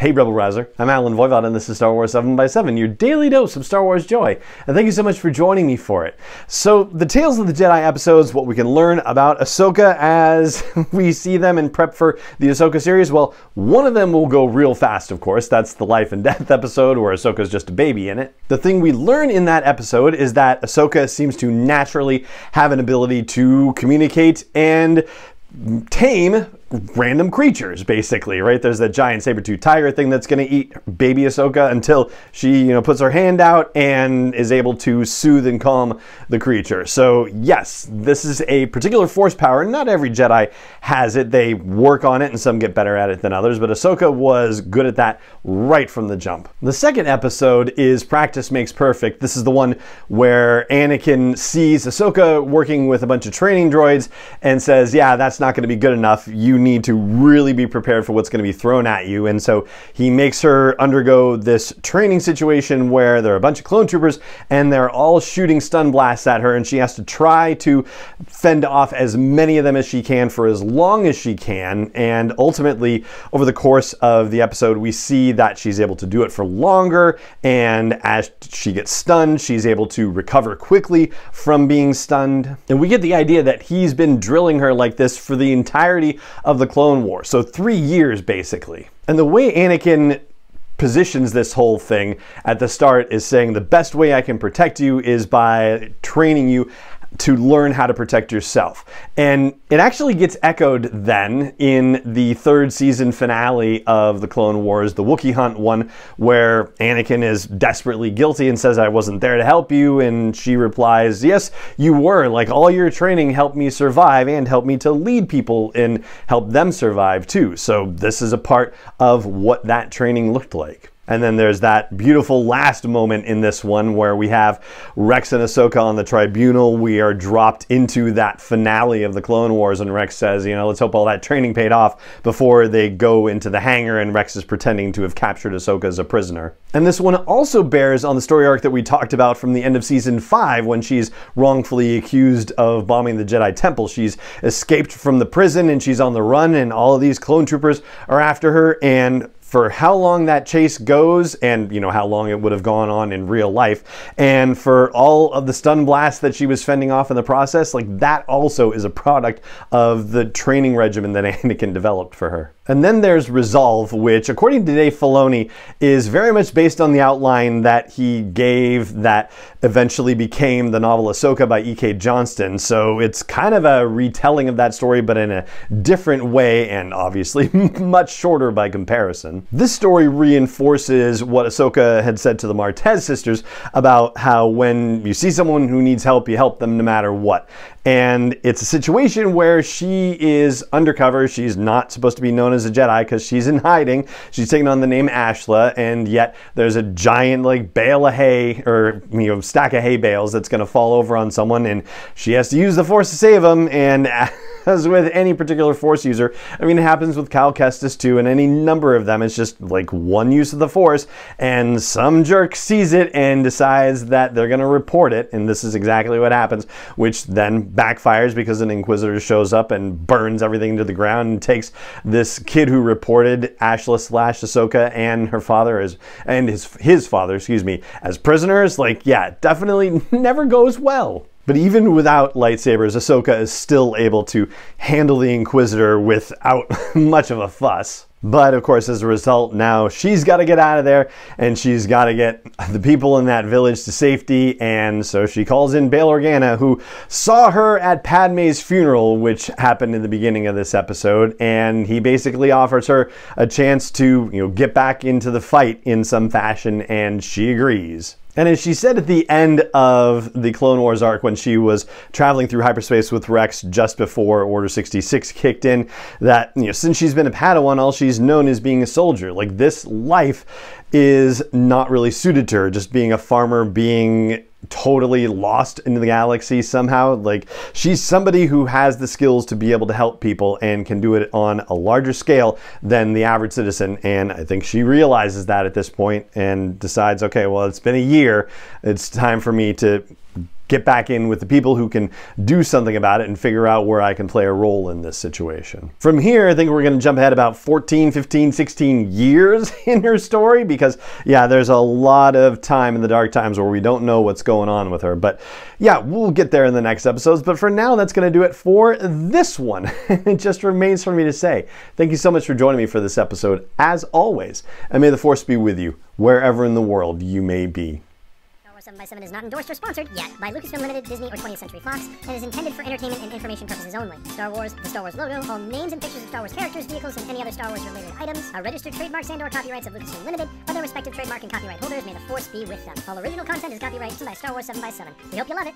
Hey Rebel Rouser, I'm Alan Voivod and this is Star Wars 7x7, your daily dose of Star Wars joy. And thank you so much for joining me for it. So the Tales of the Jedi episodes, what we can learn about Ahsoka as we see them in prep for the Ahsoka series, well, one of them will go real fast, of course. That's the Life and Death episode where Ahsoka's just a baby in it. The thing we learn in that episode is that Ahsoka seems to naturally have an ability to communicate and tame random creatures, basically, right? There's that giant saber-toothed tiger thing that's going to eat baby Ahsoka until she, puts her hand out and is able to soothe and calm the creature. So yes, this is a particular force power. Not every Jedi has it. They work on it and some get better at it than others, but Ahsoka was good at that right from the jump. The second episode is Practice Makes Perfect. This is the one where Anakin sees Ahsoka working with a bunch of training droids and says, yeah, that's not going to be good enough. You need to really be prepared for what's going to be thrown at you. And so he makes her undergo this training situation where there are a bunch of clone troopers and they're all shooting stun blasts at her, and she has to try to fend off as many of them as she can for as long as she can. And ultimately, over the course of the episode, we see that she's able to do it for longer, and as she gets stunned, she's able to recover quickly from being stunned. And we get the idea that he's been drilling her like this for the entirety of the Clone Wars, so 3 years basically. And the way Anakin positions this whole thing at the start is saying the best way I can protect you is by training you to learn how to protect yourself. And it actually gets echoed then in the third season finale of the Clone Wars, the Wookiee Hunt one, where Anakin is desperately guilty and says, I wasn't there to help you. And she replies, yes, you were. Like, all your training helped me survive and helped me to lead people and help them survive too. So this is a part of what that training looked like. And then there's that beautiful last moment in this one where we have Rex and Ahsoka on the tribunal. We are dropped into that finale of the Clone Wars, and Rex says, let's hope all that training paid off, before they go into the hangar and Rex is pretending to have captured Ahsoka as a prisoner. And this one also bears on the story arc that we talked about from the end of season 5 when she's wrongfully accused of bombing the Jedi Temple. She's escaped from the prison and she's on the run, and all of these clone troopers are after her. And for how long that chase goes, and how long it would have gone on in real life, and for all of the stun blasts that she was fending off in the process, like, that also is a product of the training regimen that Anakin developed for her. And then there's Resolve, which, according to Dave Filoni, is very much based on the outline that he gave that eventually became the novel Ahsoka by E.K. Johnston. So it's kind of a retelling of that story, but in a different way, and obviously much shorter by comparison. This story reinforces what Ahsoka had said to the Martez sisters about how when you see someone who needs help, you help them no matter what. And it's a situation where she is undercover. She's not supposed to be known as a Jedi because she's in hiding. She's taken on the name Ashla, and yet there's a giant bale of hay, or stack of hay bales that's going to fall over on someone, and she has to use the Force to save them. And as with any particular Force user, it happens with Cal Kestis too, and any number of them. It's just like one use of the Force, and some jerk sees it and decides that they're going to report it, and this is exactly what happens, which then backfires because an Inquisitor shows up and burns everything to the ground and takes this kid who reported Ashla / Ahsoka and her father his father, as prisoners. Yeah, it definitely never goes well. But even without lightsabers, Ahsoka is still able to handle the Inquisitor without much of a fuss. But of course, as a result, now she's got to get out of there, and she's got to get the people in that village to safety. And so she calls in Bail Organa, who saw her at Padme's funeral, which happened in the beginning of this episode. And he basically offers her a chance to, get back into the fight in some fashion, and she agrees. And as she said at the end of the Clone Wars arc, when she was traveling through hyperspace with Rex just before Order 66 kicked in, that since she's been a Padawan, all she's known is being a soldier. This life is not really suited to her, just being a farmer, being totally lost into the galaxy somehow. She's somebody who has the skills to be able to help people and can do it on a larger scale than the average citizen. And I think she realizes that at this point and decides, okay, well, it's been a year. It's time for me to get back in with the people who can do something about it and figure out where I can play a role in this situation. From here, I think we're going to jump ahead about 14, 15, 16 years in her story because, yeah, there's a lot of time in the dark times where we don't know what's going on with her. But yeah, we'll get there in the next episodes. But for now, that's going to do it for this one. It just remains for me to say thank you so much for joining me for this episode, as always. And may the Force be with you wherever in the world you may be. 7x7 is not endorsed or sponsored yet by Lucasfilm Limited, Disney, or 20th Century Fox, and is intended for entertainment and information purposes only. Star Wars, the Star Wars logo, all names and pictures of Star Wars characters, vehicles, and any other Star Wars related items are registered trademarks and/or copyrights of Lucasfilm Limited, or their respective trademark and copyright holders. May the Force be with them. All original content is copyright by Star Wars 7x7. We hope you love it.